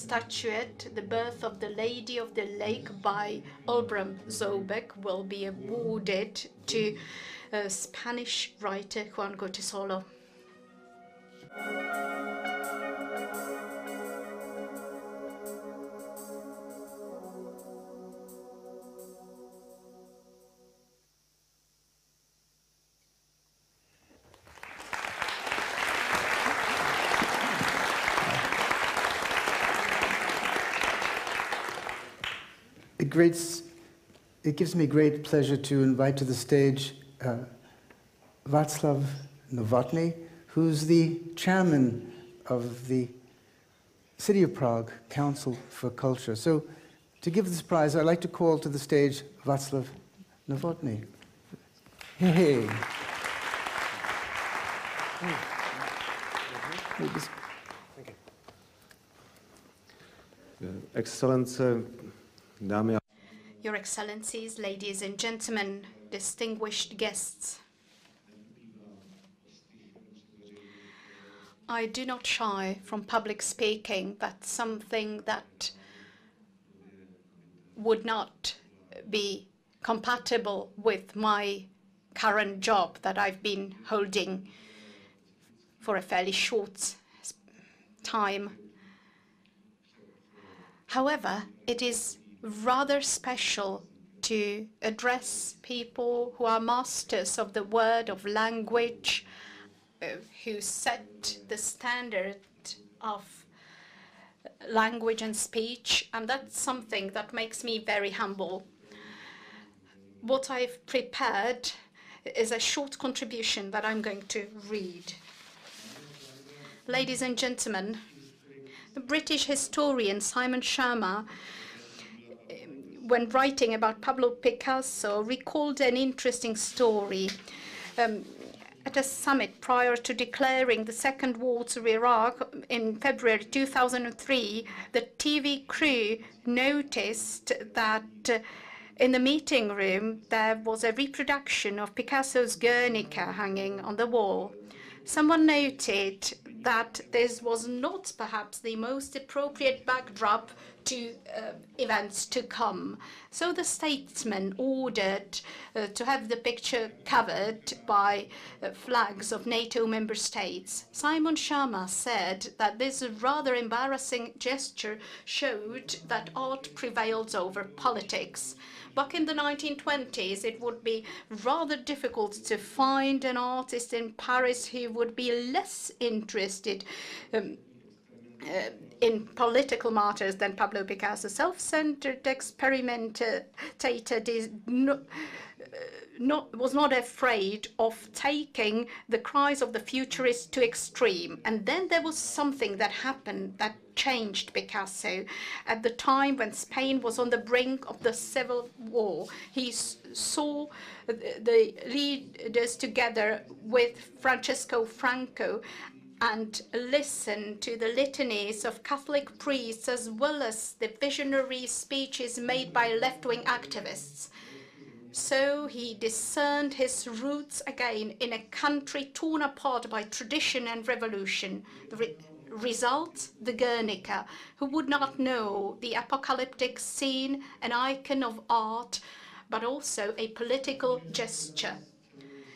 statuette, The Birth of the Lady of the Lake by Olbram Zobek, will be awarded to Spanish writer Juan Goytisolo. It gives me great pleasure to invite to the stage Václav Novotný, who's the chairman of the City of Prague Council for Culture. So to give this prize, I'd like to call to the stage Václav Novotný. Hey. Excelence, dámy a Your Excellencies, ladies and gentlemen, distinguished guests. I do not shy from public speaking, but something that would not be compatible with my current job that I've been holding for a fairly short time. However, it is rather special to address people who are masters of the word, of language, who set the standard of language and speech, and that's something that makes me very humble. What I've prepared is a short contribution that I'm going to read. Ladies and gentlemen, the British historian Simon Sharma, when writing about Pablo Picasso, recalled an interesting story. At a summit prior to declaring the Second War to Iraq in February 2003, the TV crew noticed that in the meeting room there was a reproduction of Picasso's Guernica hanging on the wall. Someone noted that this was not perhaps the most appropriate backdrop to events to come. So the statesman ordered to have the picture covered by flags of NATO member states. Simon Sharma said that this rather embarrassing gesture showed that art prevails over politics. Back in the 1920s, it would be rather difficult to find an artist in Paris who would be less interested in political matters than Pablo Picasso. Self-centered experimentator was not afraid of taking the cries of the futurists to extreme. And then there was something that happened that changed Picasso. At the time when Spain was on the brink of the civil war, he saw the leaders together with Francisco Franco and listened to the litanies of Catholic priests as well as the visionary speeches made by left-wing activists. So he discerned his roots again in a country torn apart by tradition and revolution. The result, the Guernica. Who would not know the apocalyptic scene, an icon of art, but also a political gesture?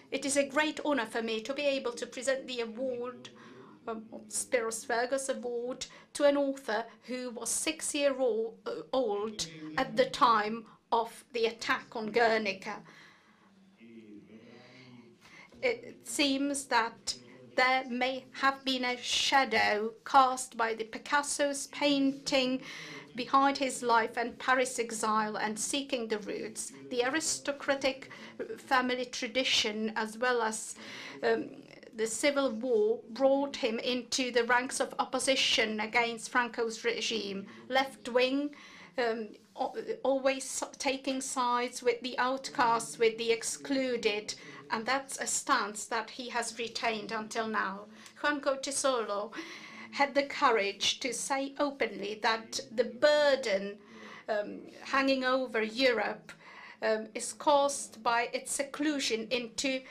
It is a great honor for me to be able to present the award, Spiros Vergos Award, to an author who was 6 years old at the time of the attack on Guernica. It seems that there may have been a shadow cast by the Picasso's painting behind his life and Paris exile and seeking the roots. The aristocratic family tradition as well as the civil war brought him into the ranks of opposition against Franco's regime. Left-wing, always taking sides with the outcasts, with the excluded, and that's a stance that he has retained until now. Juan Goytisolo had the courage to say openly that the burden hanging over Europe is caused by its seclusion into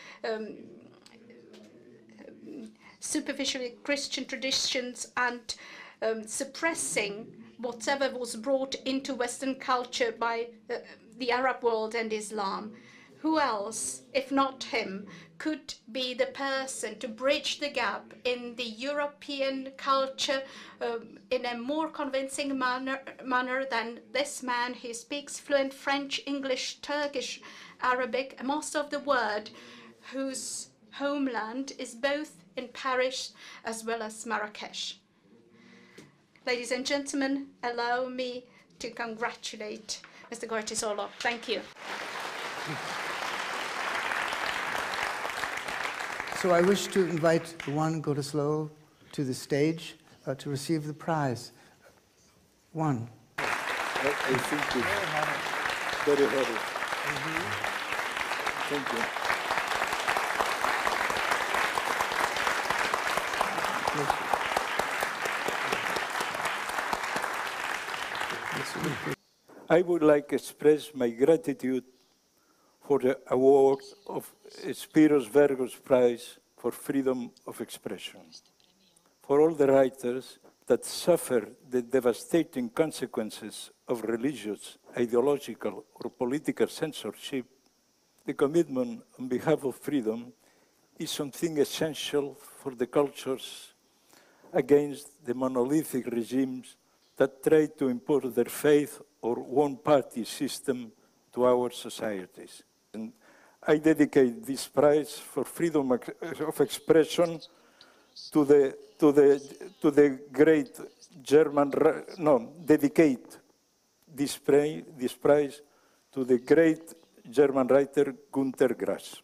superficially Christian traditions and suppressing whatever was brought into Western culture by the Arab world and Islam. Who else, if not him, could be the person to bridge the gap in the European culture in a more convincing manner than this man who speaks fluent French, English, Turkish, Arabic, a master of the word, whose homeland is both in Paris as well as Marrakesh. Ladies and gentlemen, allow me to congratulate Mr. Gortisolo. Thank you. So I wish to invite Juan Gortisolo to the stage to receive the prize. Juan. I think it's very hard. Thank you. I would like to express my gratitude for the award of Spiros Vergos Prize for Freedom of Expression. For all the writers that suffer the devastating consequences of religious, ideological, or political censorship, the commitment on behalf of freedom is something essential for the cultures against the monolithic regimes that try to impose their faith or one-party system to our societies. And I dedicate this prize for freedom of expression to the great German, dedicate this prize to the great German writer Günter Grass.